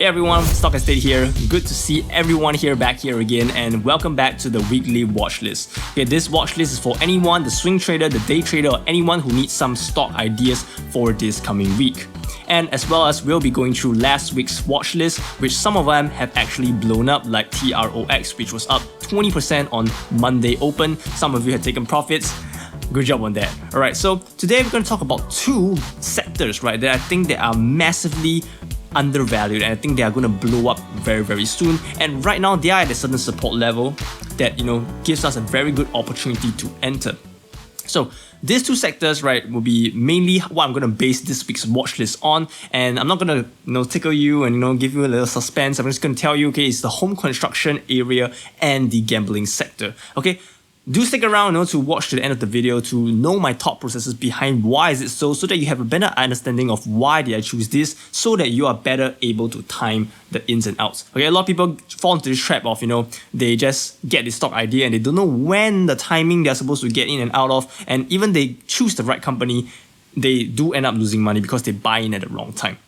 Hey everyone, Stock Estate here. Good to see everyone back here again, and welcome back to the weekly watch list. Okay, this watch list is for anyone, the swing trader, the day trader, or anyone who needs some stock ideas for this coming week. And as well as we'll be going through last week's watch list, which some of them have actually blown up, like TROX, which was up 20% on Monday open. Some of you have taken profits. Good job on that. Alright, so today we're going to talk about two sectors, right, that I think that are massively undervalued, and I think they are going to blow up very soon. And right now they are at a certain support level that gives us a very good opportunity to enter. So these two sectors, right, will be mainly what I'm going to base this week's watch list on. And I'm not going to tickle you and give you a little suspense. I'm just going to tell you, okay, it's the home construction area and the gambling sector. Okay, do stick around to watch to the end of the video to know my thought processes behind why is it so that you have a better understanding of why did I choose this, so that you are better able to time the ins and outs. Okay, a lot of people fall into this trap of they just get the stock idea and they don't know when the timing they're supposed to get in and out of, and even they choose the right company, they do end up losing money because they buy in at the wrong time.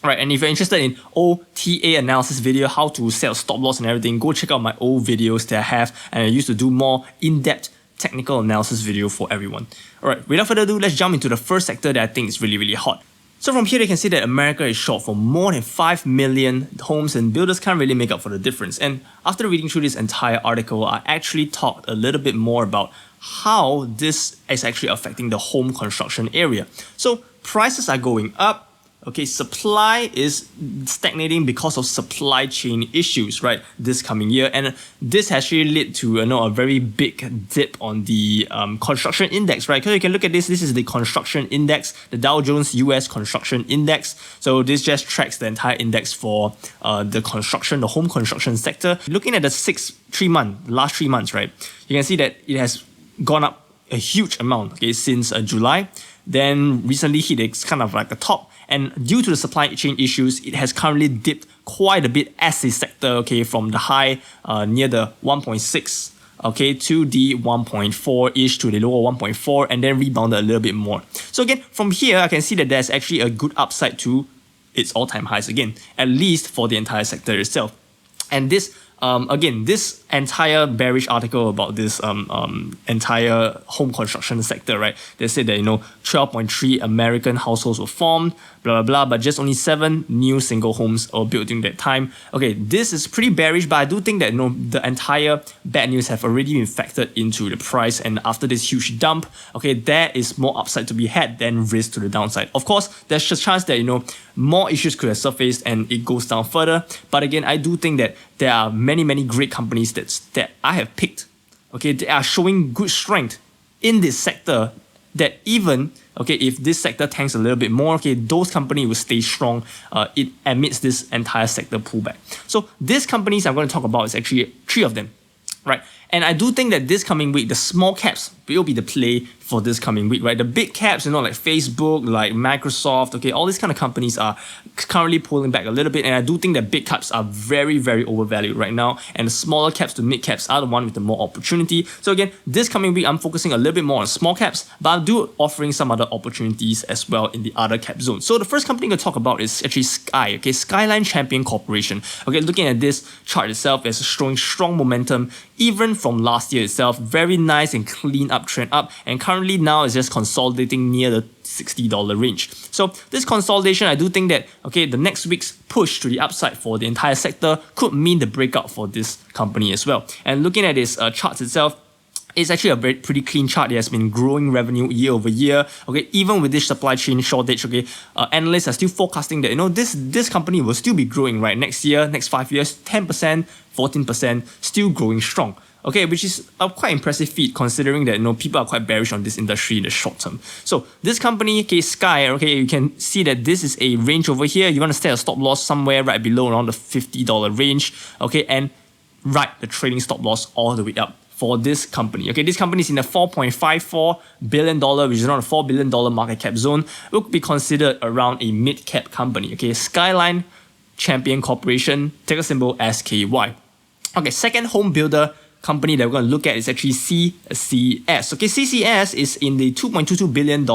Right, and if you're interested in OTA analysis video, how to set a stop loss and everything, go check out my old videos that I have, and I used to do more in-depth technical analysis video for everyone. Alright, without further ado, let's jump into the first sector that I think is really hot. So from here, you can see that America is short for more than 5 million homes, and builders can't really make up for the difference. And after reading through this entire article, I actually talked a little bit more about how this is actually affecting the home construction area. So prices are going up. Okay, supply is stagnating because of supply chain issues, right, this coming year. And this has actually led to a very big dip on the construction index, right? Because you can look at this is the construction index, the Dow Jones US construction index. So this just tracks the entire index for the home construction sector. Looking at the last 3 months, right, you can see that it has gone up a huge amount, okay, since July. Then recently hit it's kind of like a top, and due to the supply chain issues, it has currently dipped quite a bit as a sector, okay, from the high near the 1.6, okay, to the 1.4-ish to the lower 1.4, and then rebounded a little bit more. So again, from here, I can see that there's actually a good upside to its all-time highs again, at least for the entire sector itself. And this again, this entire bearish article about this entire home construction sector, right? They said that 12.3 American households were formed, blah blah blah, but just only 7 new single homes were built during that time. Okay, this is pretty bearish, but I do think that the entire bad news have already been factored into the price, and after this huge dump, okay, there is more upside to be had than risk to the downside. Of course, there's a chance that more issues could have surfaced and it goes down further. But again, I do think that there are many great companies that I have picked, okay, they are showing good strength in this sector, that even, okay, if this sector tanks a little bit more, okay, those companies will stay strong amidst this entire sector pullback. So these companies I'm going to talk about is actually 3 of them, right? And I do think that this coming week, the small caps will be the play for this coming week, right? The big caps, like Facebook, like Microsoft, okay, all these kind of companies are currently pulling back a little bit, and I do think that big caps are very overvalued right now, and the smaller caps to mid caps are the one with the more opportunity. So again, this coming week, I'm focusing a little bit more on small caps, but I'm offering some other opportunities as well in the other cap zone. So the first company I'm going to talk about is actually Sky, okay, Skyline Champion Corporation. Okay, looking at this chart itself, it's showing strong momentum even from last year itself, very nice and clean uptrend up, and currently now is just consolidating near the $60 range. So this consolidation, I do think that, okay, the next week's push to the upside for the entire sector could mean the breakout for this company as well. And looking at this charts itself, it's actually a pretty clean chart. It has been growing revenue year over year. Okay, even with this supply chain shortage, okay, analysts are still forecasting that this company will still be growing, right, next year, next 5 years, 10%, 14%, still growing strong. Okay, which is a quite impressive feat considering that people are quite bearish on this industry in the short term. So this company, okay, Sky, okay, you can see that this is a range over here. You want to set a stop loss somewhere right below around the $50 range, okay, and write the trading stop loss all the way up for this company. Okay, this company is in the $4.54 billion, which is around a $4 billion market cap zone. It would be considered around a mid-cap company. Okay, Skyline Champion Corporation, ticker symbol SKY. Okay, second home builder company that we're going to look at is actually CCS. Okay, CCS is in the $2.22 billion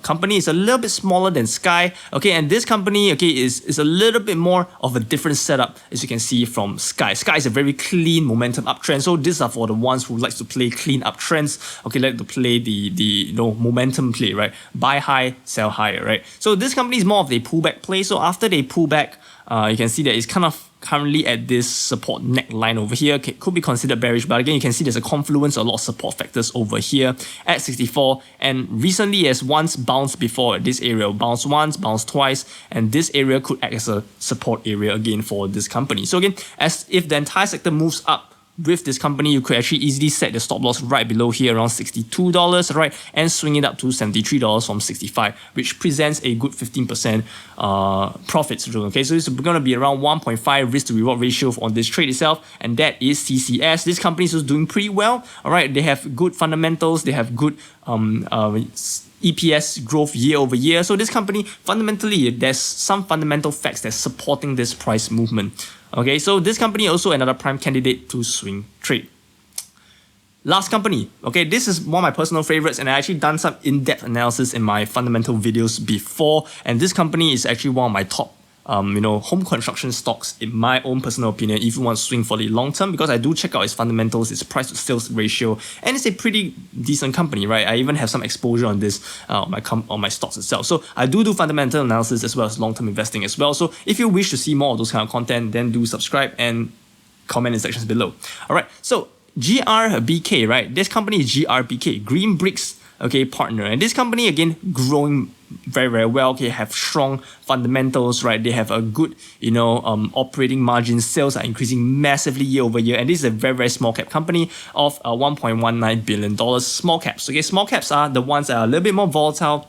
company. It's a little bit smaller than Sky. Okay, and this company, okay, is a little bit more of a different setup, as you can see from Sky. Sky is a very clean momentum uptrend. So these are for the ones who like to play clean uptrends. Okay, like to play the momentum play, right? Buy high, sell higher, right? So this company is more of a pullback play. So after they pull back, you can see that it's kind of currently at this support neckline over here. Okay, could be considered bearish, but again, you can see there's a confluence of a lot of support factors over here at 64. And recently, has once bounced before this area, bounced once, bounced twice, and this area could act as a support area again for this company. So again, as if the entire sector moves up with this company, you could actually easily set the stop loss right below here around $62, right, and swing it up to $73 from 65, which presents a good 15% profits. Okay, so it's going to be around 1.5 risk to reward ratio on this trade itself, and that is CCS. This company is doing pretty well. All right, they have good fundamentals, they have good EPS growth year over year. So this company, fundamentally, there's some fundamental facts that's supporting this price movement. Okay, so this company also another prime candidate to swing trade. Last company, okay, this is one of my personal favorites, and I actually done some in-depth analysis in my fundamental videos before, and this company is actually one of my top home construction stocks in my own personal opinion if you want to swing for the long term, because I do check out its fundamentals, its price to sales ratio, and it's a pretty decent company, right? I even have some exposure on this on my stocks itself. So I do fundamental analysis as well as long-term investing as well. So if you wish to see more of those kind of content, then do subscribe and comment in the sections below. All right, so GRBK, right? This company is GRBK, Green Bricks, okay, partner, and this company again growing very, very well. Okay, have strong fundamentals, right? They have a good, operating margin. Sales are increasing massively year over year, and this is a very, very small cap company of $1.19 billion. Small caps. Okay, small caps are the ones that are a little bit more volatile.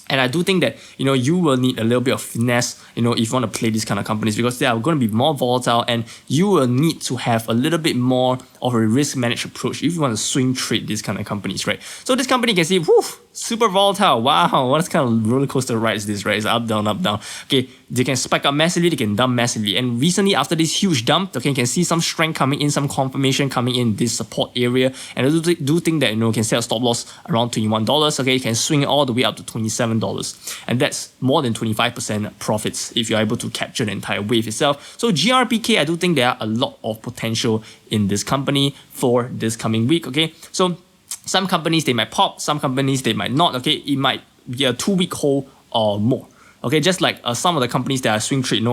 And I do think that, you will need a little bit of finesse, if you want to play these kind of companies, because they are going to be more volatile, and you will need to have a little bit more of a risk managed approach if you want to swing trade these kind of companies, right? So this company, you can see, whew, super volatile. Wow, what kind of roller coaster ride is this, right? It's up, down, up, down. Okay, they can spike up massively, they can dump massively. And recently, after this huge dump, okay, you can see some strength coming in, some confirmation coming in this support area. And I do think that, you can set a stop loss around $21. Okay, you can swing it all the way up to $27. And that's more than 25% profits if you're able to capture the entire wave itself. So GRBK, I do think there are a lot of potential in this company for this coming week. Okay, so some companies, they might pop, some companies, they might not. Okay, it might be a 2-week hold or more. Okay, just like some of the companies that I swing trade,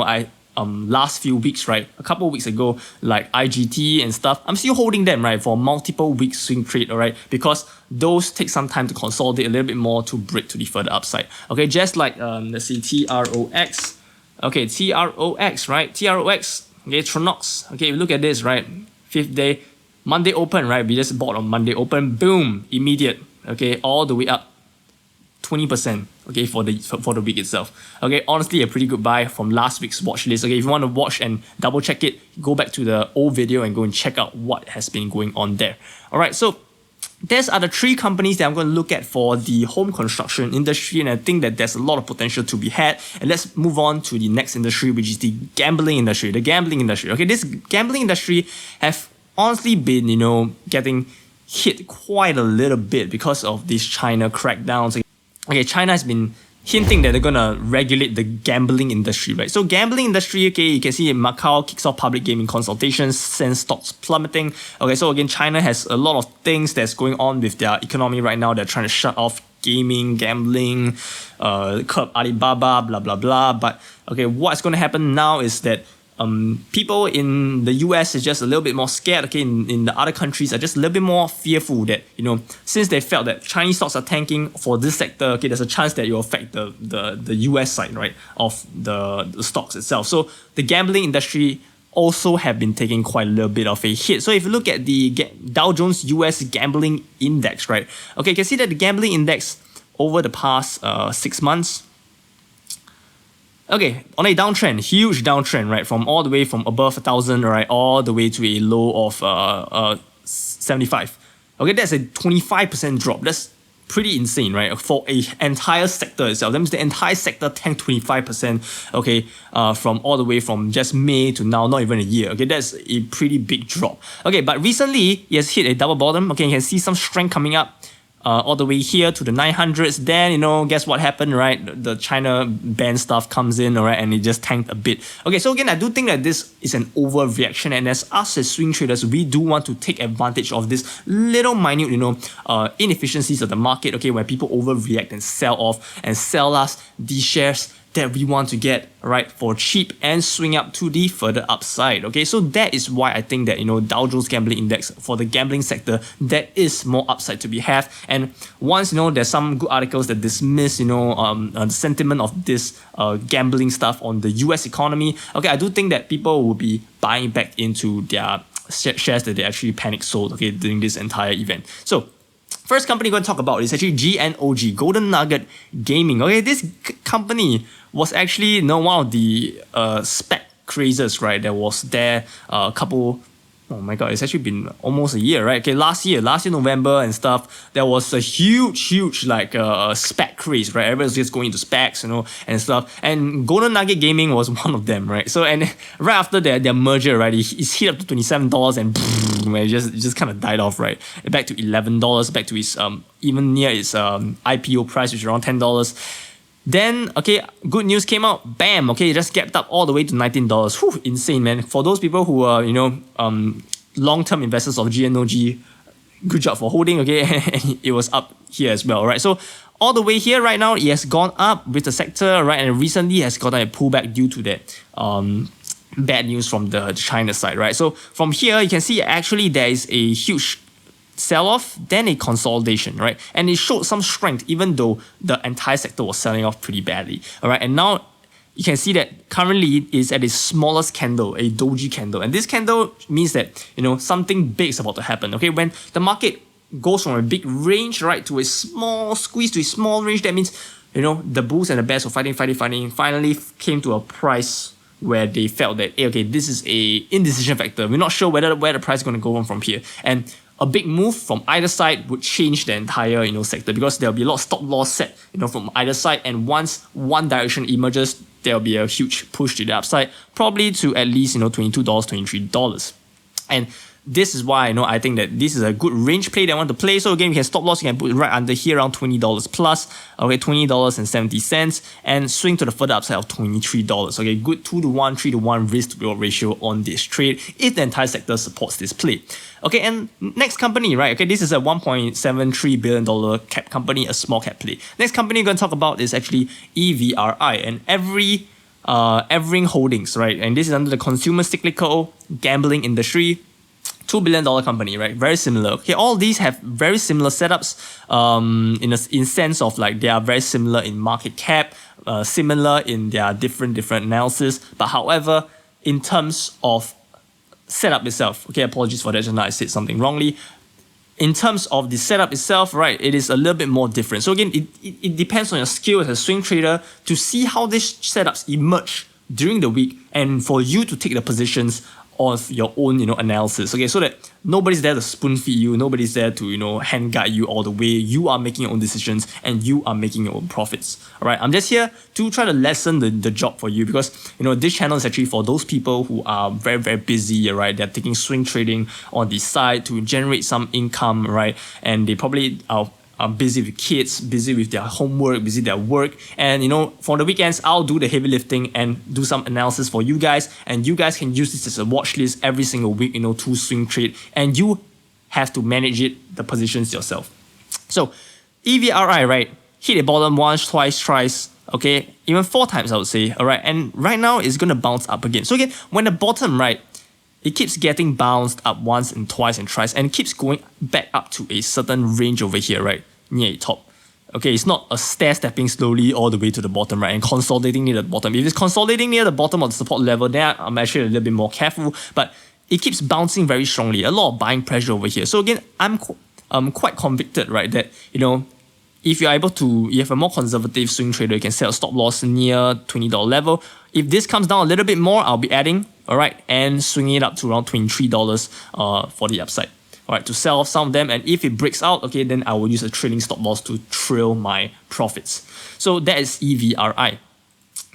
last few weeks, right, a couple of weeks ago, like IGT and stuff, I'm still holding them, right, for multiple weeks swing trade, all right, because those take some time to consolidate a little bit more to break to the further upside. Okay, just like let's see, TROX. Okay, TROX, right, TROX. Okay, Tronox. Okay, look at this, right, 5th day, Monday open, right, we just bought on Monday open, boom, immediate. Okay, all the way up 20%, okay, for the week itself. Okay, honestly, a pretty good buy from last week's watch list. Okay, if you want to watch and double check it, go back to the old video and go and check out what has been going on there. All right, so these are the 3 companies that I'm going to look at for the home construction industry, and I think that there's a lot of potential to be had. And let's move on to the next industry, which is the gambling industry. The gambling industry. Okay, this gambling industry have honestly been, getting hit quite a little bit because of these China crackdowns. Okay, China has been hinting that they're gonna regulate the gambling industry, right? So gambling industry, okay, you can see in Macau kicks off public gaming consultations, sends stocks plummeting. Okay, so again, China has a lot of things that's going on with their economy right now. They're trying to shut off gaming, gambling, curb Alibaba, blah, blah, blah. But okay, what's gonna happen now is that people in the US is just a little bit more scared. Okay, in the other countries are just a little bit more fearful that, since they felt that Chinese stocks are tanking for this sector, okay, there's a chance that it will affect the US side, right, of the stocks itself. So the gambling industry also have been taking quite a little bit of a hit. So if you look at the Dow Jones US Gambling Index, right, okay, you can see that the gambling index over the past 6 months, okay, on a downtrend, huge downtrend, right, from all the way from above 1,000, right, all the way to a low of 75. Okay, that's a 25% drop. That's pretty insane, right? For a entire sector itself. That means the entire sector tanked 25%, okay, from all the way from just May to now, not even a year. Okay, that's a pretty big drop. Okay, but recently it has hit a double bottom. Okay, you can see some strength coming up. All the way here to the 900s. Then, guess what happened, right? The China ban stuff comes in, all right, and it just tanked a bit. Okay, so again, I do think that this is an overreaction, and as us as swing traders, we do want to take advantage of this little minute, inefficiencies of the market, okay, where people overreact and sell off and sell us these shares that we want to get, right, for cheap and swing up to the further upside. Okay, so that is why I think that, Dow Jones Gambling Index for the gambling sector, there is more upside to be had. And once, there's some good articles that dismiss, the sentiment of this gambling stuff on the US economy, okay, I do think that people will be buying back into their shares that they actually panic sold, okay, during this entire event. So, first company I'm going to talk about is actually GNOG, Golden Nugget Gaming. Okay, this company was actually one of the spaq crazes, right? That was there a couple. Oh my god, it's actually been almost a year, right? Okay, last year November and stuff, there was a huge like spaq craze, right? Everybody's just going into SPACs, and stuff. And Golden Nugget Gaming was one of them, right? So, and right after their merger, right, it's hit up to $27 and it just kind of died off, right? Back to $11, back to its even near its IPO price, which is around $10. Then, okay, good news came out. Bam, okay, it just gapped up all the way to $19. Whew, insane, man. For those people who are, long-term investors of GNOG, good job for holding, okay? And it was up here as well, right? So, all the way here right now, it has gone up with the sector, right? And recently has gotten a pullback due to that bad news from the China side, right? So, from here, you can see actually there is a huge sell-off, then a consolidation, right? And it showed some strength even though the entire sector was selling off pretty badly, all right? And now you can see that currently it's at its smallest candle, a doji candle. And this candle means that, something big is about to happen, okay? When the market goes from a big range, right, to a small squeeze to a small range, that means, the bulls and the bears were fighting, finally came to a price where they felt that, hey, okay, this is a indecision factor. We're not sure where the price is going to go on from here. And a big move from either side would change the entire sector, because there'll be a lot of stop loss set from either side, and once one direction emerges, there'll be a huge push to the upside, probably to at least $22, $23. And this is why I think that this is a good range play that I want to play. So again, you can stop loss, you can put it right under here around $20 plus, okay, $20.70, and swing to the further upside of $23. Okay, good 2-to-1, 3-to-1 risk to reward ratio on this trade if the entire sector supports this play. Okay, and next company, right? Okay, this is a $1.73 billion cap company, a small cap play. Next company we're going to talk about is actually EVRI, and EVRI Holdings, right? And this is under the consumer cyclical gambling industry. $2 billion company, right? Very similar. Okay, all these have very similar setups in sense of like they are very similar in market cap, similar in their different analysis. But however, in terms of setup itself, okay, apologies for that, just now I said something wrongly. In terms of the setup itself, right, it is a little bit more different. So again, it depends on your skill as a swing trader to see how these setups emerge during the week and for you to take the positions of your own analysis, okay, so that nobody's there to spoon feed you, nobody's there to hand guide you all the way. You are making your own decisions and you are making your own profits. All right, I'm just here to try to lessen the job for you, because this channel is actually for those people who are very, very busy, right? They're taking swing trading on the side to generate some income, right? And they probably are busy with kids, busy with their homework, busy with their work. And for the weekends, I'll do the heavy lifting and do some analysis for you guys. And you guys can use this as a watch list every single week, to swing trade. And you have to manage the positions yourself. So EVRI, right, hit a bottom once, twice, thrice, okay, even 4 times I would say, all right. And right now it's going to bounce up again. So again, when the bottom, right, it keeps getting bounced up once and twice and thrice, and it keeps going back up to a certain range over here, right, near a top. Okay, it's not a stair-stepping slowly all the way to the bottom, right, and consolidating near the bottom. If it's consolidating near the bottom of the support level, then I'm actually a little bit more careful, but it keeps bouncing very strongly. A lot of buying pressure over here. So again, I'm quite convicted, right, that, if you're able to, you have a more conservative swing trader, you can set a stop loss near $20 level. If this comes down a little bit more, I'll be adding, all right, and swinging it up to around $23 for the upside. alright, to sell some of them, and if it breaks out, okay, then I will use a trailing stop loss to trail my profits. So that is EVRI.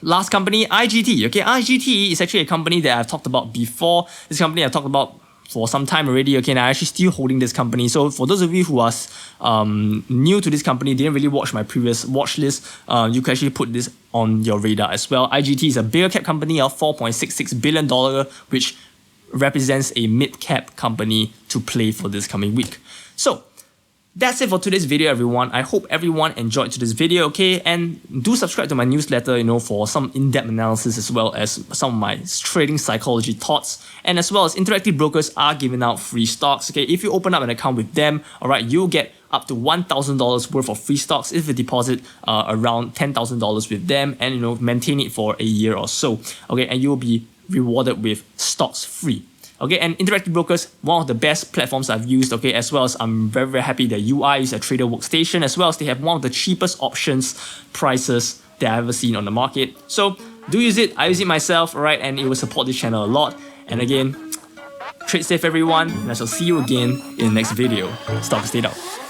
Last company, IGT. Okay, IGT is actually a company that I've talked about before. This company I've talked about for some time already, okay, and I'm actually still holding this company. So for those of you who are new to this company, didn't really watch my previous watch list, you can actually put this on your radar as well. IGT is a bigger cap company of $4.66 billion, which represents a mid-cap company to play for this coming week. So that's it for today's video, everyone. I hope everyone enjoyed today's video, okay? And do subscribe to my newsletter, for some in-depth analysis as well as some of my trading psychology thoughts. And as well as Interactive Brokers are giving out free stocks, okay? If you open up an account with them, all right, you'll get up to $1,000 worth of free stocks if you deposit around $10,000 with them and, maintain it for a year or so, okay? And you'll be rewarded with stocks free. Okay, and Interactive Brokers, one of the best platforms I've used, okay, as well as I'm very, very happy that UI is a trader workstation, as well as they have one of the cheapest prices that I've ever seen on the market. So do use it, I use it myself, alright, and it will support this channel a lot. And again, trade safe everyone, and I shall see you again in the next video. Stop and stay out.